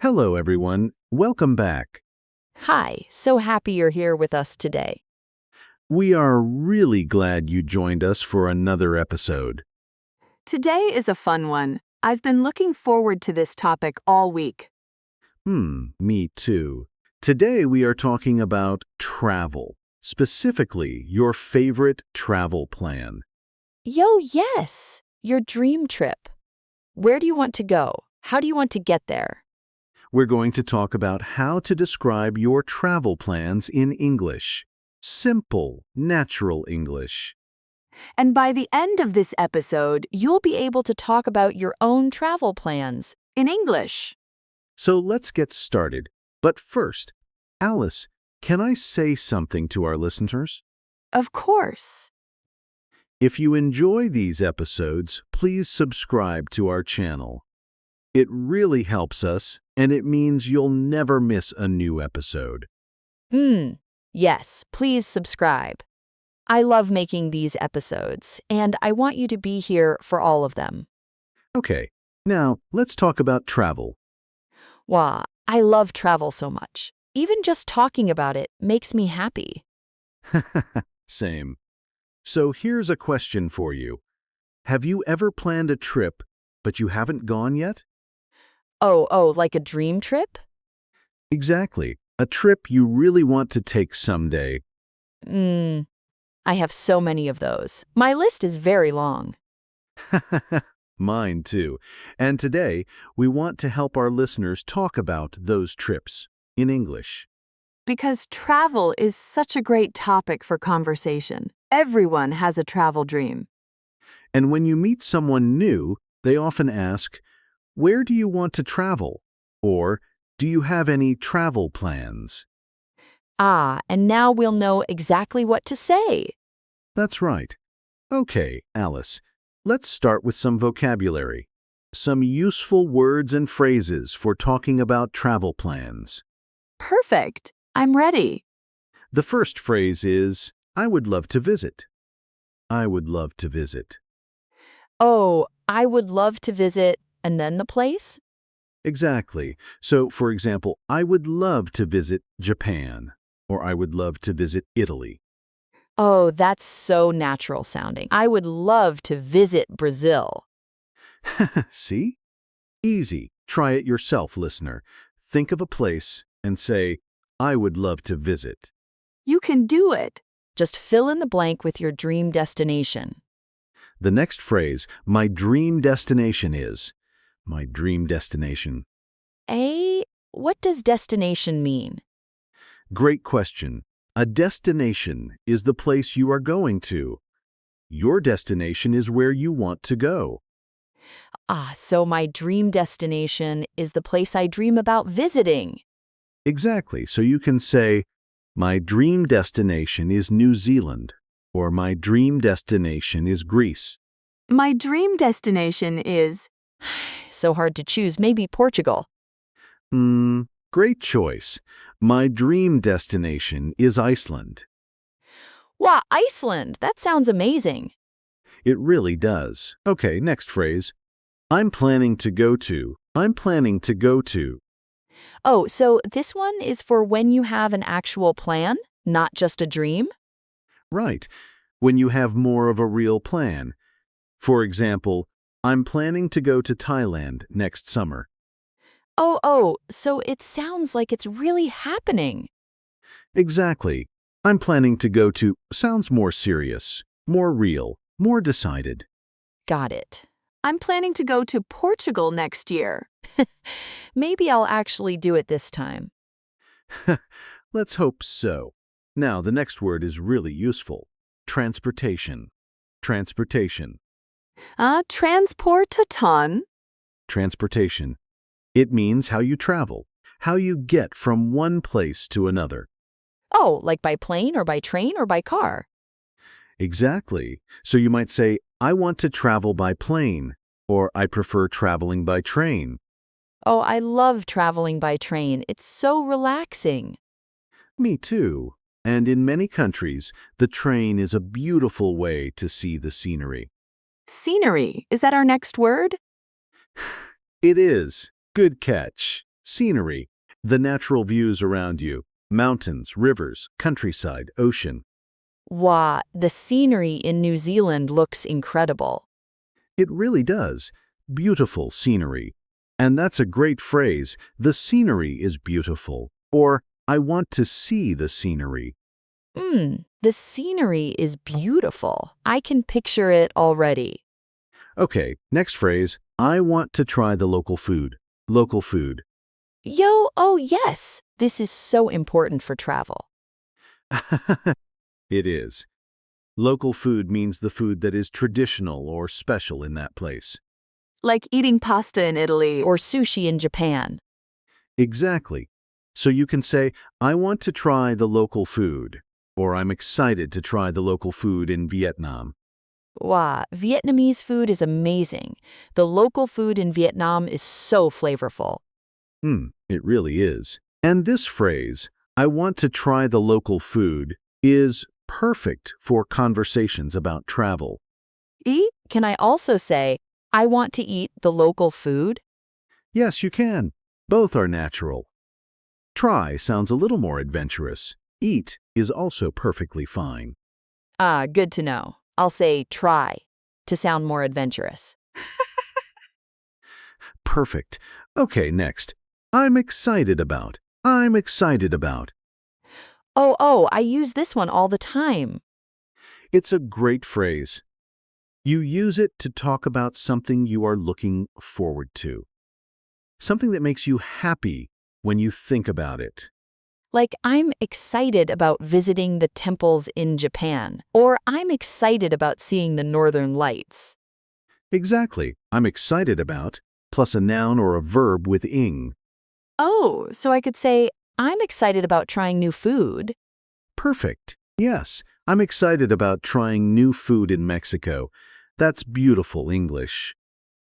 Hello, everyone. Welcome back. Hi, so happy you're here with us today. We are really glad you joined us for another episode. Today is a fun one. I've been looking forward to this topic all week. Me too. Today we are talking about travel, specifically your favorite travel plan. Yes, your dream trip. Where do you want to go? How do you want to get there? We're going to talk about how to describe your travel plans in English. Simple, natural English. And by the end of this episode, You'll be able to talk about your own travel plans. in English. So let's get started. But first, Alice, can I say something to our listeners? Of course. If you enjoy these episodes, please subscribe to our channel. It really helps us, and it means you'll never miss a new episode. Yes, please subscribe. I love making these episodes, and I want you to be here for all of them. Okay, now let's talk about travel. Wow, I love travel so much. Even just talking about it makes me happy. Same. So here's a question for you. Have you ever planned a trip, but you haven't gone yet? Oh, like a dream trip? Exactly. A trip you really want to take someday. I have so many of those. My list is very long. Mine too. And today, we want to help our listeners talk about those trips in English. Because travel is such a great topic for conversation. Everyone has a travel dream. And when you meet someone new, they often ask, "Where do you want to travel?" Or, "Do you have any travel plans?" And now we'll know exactly what to say. That's right. Okay, Alice, let's start with some vocabulary. Some useful words and phrases for talking about travel plans. Perfect. I'm ready. The first phrase is, "I would love to visit." I would love to visit. Oh, I would love to visit, and then the place? Exactly. So, for example, I would love to visit Japan, or I would love to visit Italy. Oh, that's so natural sounding. I would love to visit Brazil. See? Easy. Try it yourself, listener. Think of a place and say, "I would love to visit." You can do it. Just fill in the blank with your dream destination. The next phrase, "My dream destination is." My dream destination. What does destination mean? Great question. A destination is the place you are going to. Your destination is where you want to go. So my dream destination is the place I dream about visiting. Exactly. So you can say, "My dream destination is New Zealand," or "My dream destination is Greece." My dream destination is. So hard to choose, maybe Portugal. Great choice. My dream destination is Iceland. Wow, Iceland! That sounds amazing. It really does. Okay, next phrase. I'm planning to go to. I'm planning to go to. Oh, so this one is for when you have an actual plan, not just a dream? Right, when you have more of a real plan. For example, I'm planning to go to Thailand next summer. So it sounds like it's really happening. Exactly. I'm planning to go to sounds more serious, more real, more decided. Got it. I'm planning to go to Portugal next year. Maybe I'll actually do it this time. Let's hope so. Now, the next word is really useful. Transportation. Transportation. Transport a ton. Transportation. It means how you travel, how you get from one place to another. Oh, like by plane or by train or by car? Exactly. So you might say, "I want to travel by plane," or "I prefer traveling by train." Oh, I love traveling by train. It's so relaxing. Me too. And in many countries, the train is a beautiful way to see the scenery. Scenery. Is that our next word? It is. Good catch. Scenery, the natural views around you, mountains, rivers, countryside, ocean. Wow, the scenery in New Zealand looks incredible. It really does. Beautiful scenery. And that's a great phrase. The scenery is beautiful. Or, I want to see the scenery. The scenery is beautiful. I can picture it already. Okay, next phrase. I want to try the local food. Local food. Yo, oh yes, this is so important for travel. It is. Local food means the food that is traditional or special in that place. Like eating pasta in Italy Or sushi in Japan. Exactly. So you can say, I want to try the local food, or I'm excited to try the local food in Vietnam. Wow, Vietnamese food is amazing. The local food in Vietnam is so flavorful. It really is. And this phrase, I want to try the local food, is perfect for conversations about travel. eat? Can I also say, I want to eat the local food? Yes, you can. Both are natural. Try sounds a little more adventurous. Eat is also perfectly fine. Ah, good to know. I'll say try to sound more adventurous. Perfect. Okay, next. I'm excited about. I'm excited about. Oh, I use this one all the time. It's a great phrase. You use it to talk about something you are looking forward to. Something that makes you happy when you think about it. Like, I'm excited about visiting the temples in Japan, or I'm excited about seeing the northern lights. Exactly. I'm excited about, plus a noun or a verb with ing. Oh, So I could say, I'm excited about trying new food. Perfect. Yes, I'm excited about trying new food in Mexico. That's beautiful English.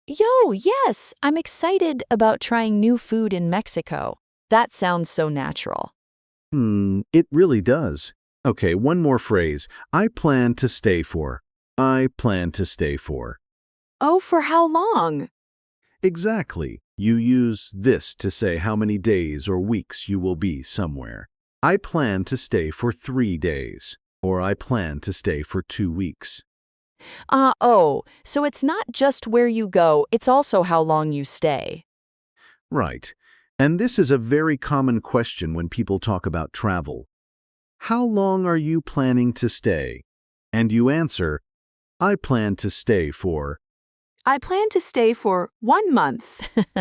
Yo, yes, I'm excited about trying new food in Mexico. That sounds so natural. It really does. Okay, one more phrase. I plan to stay for. I plan to stay for. oh, for how long? Exactly. You use this to say how many days or weeks you will be somewhere. I plan to stay for 3 days, or I plan to stay for 2 weeks. So it's not just where you go, it's also how long you stay. Right. And this is a very common question when people talk about travel. How long are you planning to stay? And you answer, I plan to stay for. I plan to stay for 1 month.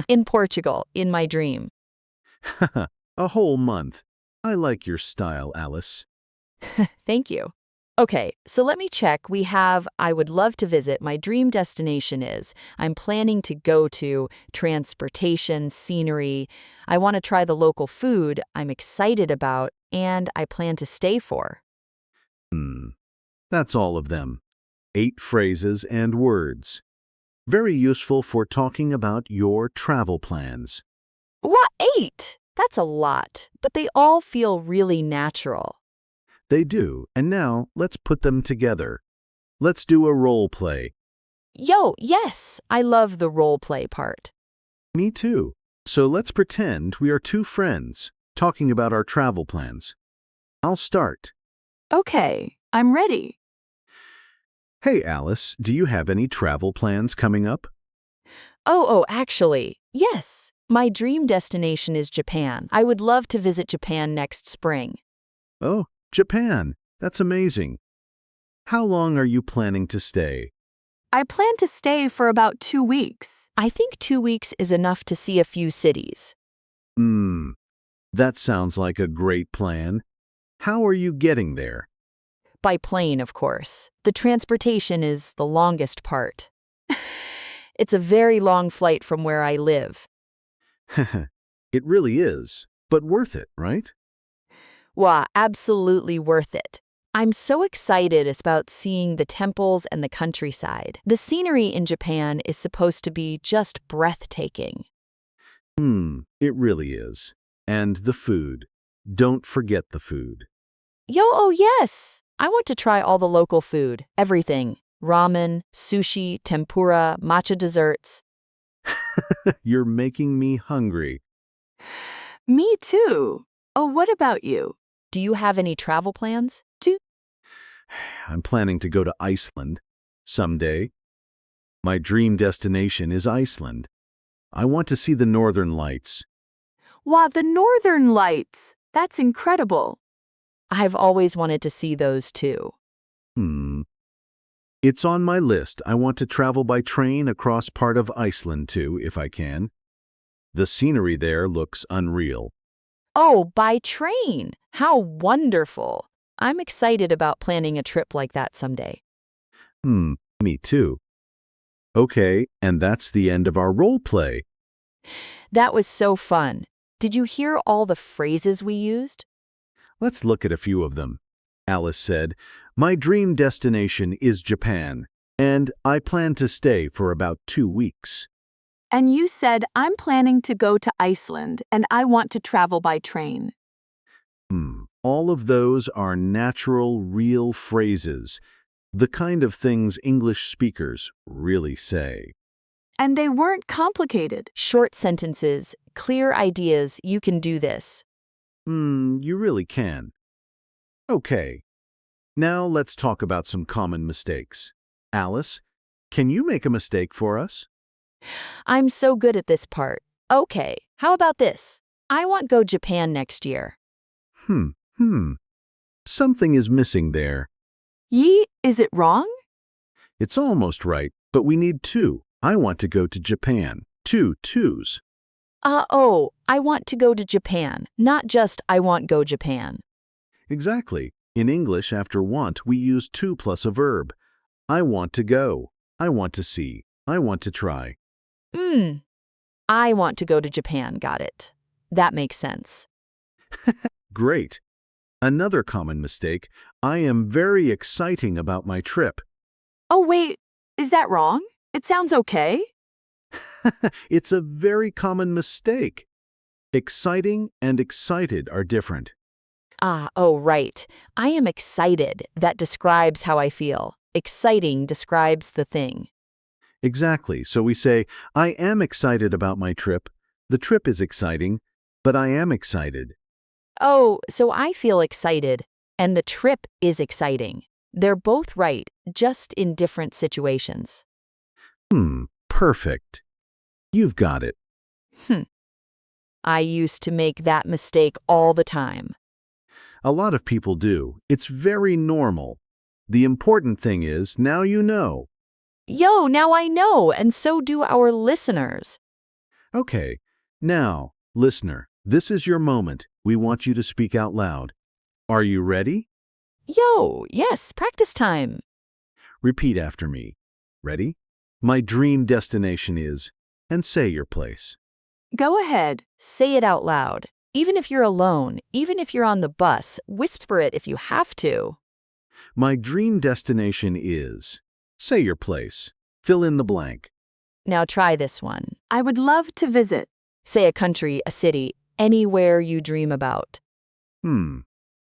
In Portugal, in my dream. A whole month. I like your style, Alice. Thank you. Okay, so let me check. We have I would love to visit. My dream destination is. I'm planning to go to transportation, scenery. I want to try the local food I'm excited about, and I plan to stay for. That's all of them. 8 phrases and words. Very useful for talking about your travel plans. What, 8? That's a lot, but they all feel really natural. They do, and now let's put them together. Let's do a role play. Yo, yes, I love the role play part. Me too. So let's pretend we are 2 friends talking about our travel plans. I'll start. Okay, I'm ready. Hey, Alice, do you have any travel plans coming up? Actually, yes. My dream destination is Japan. I would love to visit Japan next spring. Oh, Japan. That's amazing. How long are you planning to stay? I plan to stay for about 2 weeks. I think 2 weeks is enough to see a few cities. That sounds like a great plan. How are you getting there? By plane, of course. The transportation is the longest part. It's a very long flight from where I live. It really is, but worth it, right? Wow, absolutely worth it. I'm so excited about seeing the temples and the countryside. The scenery in Japan is supposed to be just breathtaking. It really is. And the food. Don't forget the food. Yo, oh yes! I want to try all the local food, everything. Ramen, sushi, tempura, matcha desserts. You're making me hungry. Me too. Oh, what about you? Do you have any travel plans? I'm planning to go to Iceland someday. My dream destination is Iceland. I want to see the Northern Lights. Wow, the Northern Lights. That's incredible. I've always wanted to see those too. It's on my list. I want to travel by train across part of Iceland too, if I can. The scenery there looks unreal. Oh, by train! How wonderful! I'm excited about planning a trip like that someday. Me too. Okay, and that's the end of our role play. That was so fun. Did you hear all the phrases we used? Let's look at a few of them. Alice said, "My dream destination is Japan, and I plan to stay for about 2 weeks." And you said, I'm planning to go to Iceland and I want to travel by train. All of those are natural, real phrases, the kind of things English speakers really say. And they weren't complicated. Short sentences, clear ideas, you can do this. You really can. Okay, now let's talk about some common mistakes. Alice, can you make a mistake for us? I'm so good at this part. Okay, how about this? I want go Japan next year. Something is missing there. Is it wrong? It's almost right, but we need 2. I want to go to Japan. 2 twos. I want to go to Japan, not just I want go Japan. Exactly. In English, after want, we use to plus a verb. I want to go. I want to see. I want to try. I want to go to Japan, got it. That makes sense. Great. Another common mistake, I am very exciting about my trip. Oh, wait, is that wrong? It sounds okay. It's a very common mistake. Exciting and excited are different. Right. I am excited. That describes how I feel. Exciting describes the thing. Exactly. So we say, I am excited about my trip. The trip is exciting, but I am excited. Oh, so I feel excited, and the trip is exciting. They're both right, just in different situations. Perfect. You've got it. I used to make that mistake all the time. A lot of people do. It's very normal. The important thing is, now you know. Yo, now I know, and so do our listeners. Okay, now, listener, this is your moment. We want you to speak out loud. Are you ready? Yo, yes, practice time. Repeat after me. Ready? My dream destination is, and say your place. Go ahead. Say it out loud. Even if you're alone, even if you're on the bus, whisper it if you have to. My dream destination is. Say your place. Fill in the blank. Now try this one. I would love to visit. Say a country, a city, anywhere you dream about.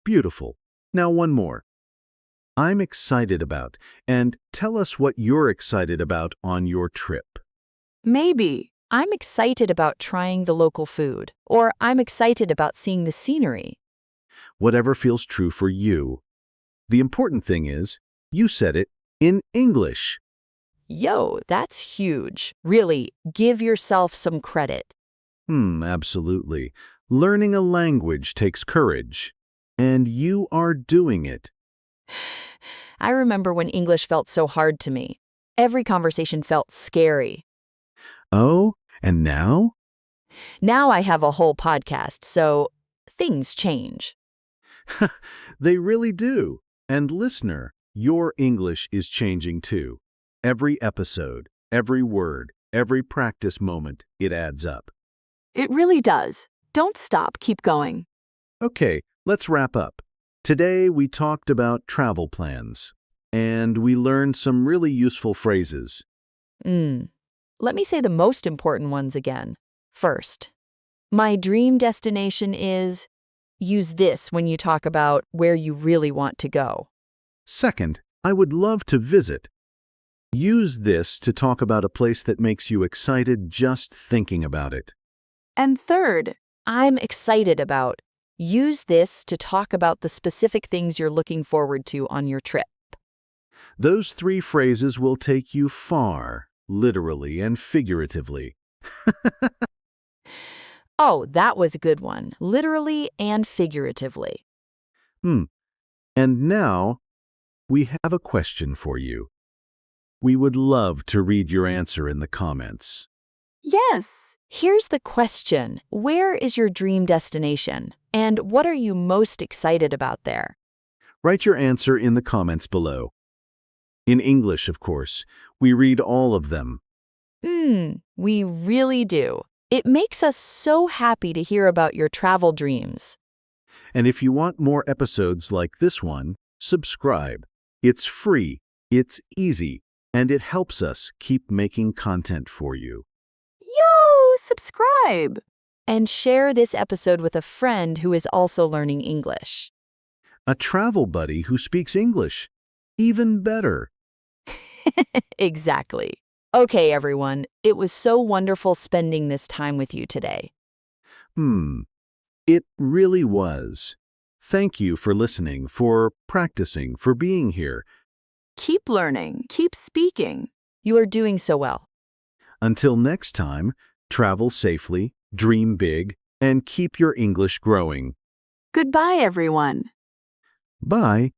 Beautiful. Now one more. I'm excited about, and tell us what you're excited about on your trip. Maybe. I'm excited about trying the local food, or I'm excited about seeing the scenery. Whatever feels true for you. The important thing is, you said it in English. Yo, that's huge. Really, give yourself some credit. Absolutely. Learning a language takes courage, and you are doing it. I remember when English felt so hard to me. Every conversation felt scary. Oh, and now? Now I have a whole podcast, so things change. They really do. And listener, your English is changing too. Every episode, every word, every practice moment, it adds up. It really does. Don't stop, keep going. Okay, let's wrap up. Today we talked about travel plans, and we learned some really useful phrases. Let me say the most important ones again. First, my dream destination is. Use this when you talk about where you really want to go. Second, I would love to visit. Use this to talk about a place that makes you excited just thinking about it. And third, I'm excited about. Use this to talk about the specific things you're looking forward to on your trip. Those 3 phrases will take you far, literally and figuratively. Oh, that was a good one. Literally and figuratively. Hmm. And now, we have a question for you. We would love to read your answer in the comments. Yes. Here's the question. Where is your dream destination? And what are you most excited about there? Write your answer in the comments below. In English, of course. We read all of them. We really do. It makes us so happy to hear about your travel dreams. And if you want more episodes like this one, subscribe. It's free, it's easy, and it helps us keep making content for you. Yo, subscribe. And share this episode with a friend who is also learning English. A travel buddy who speaks English. Even better. Exactly. Okay, everyone. It was so wonderful spending this time with you today. It really was. Thank you for listening, for practicing, for being here. Keep learning. Keep speaking. You are doing so well. Until next time, travel safely, dream big, and keep your English growing. Goodbye, everyone. Bye.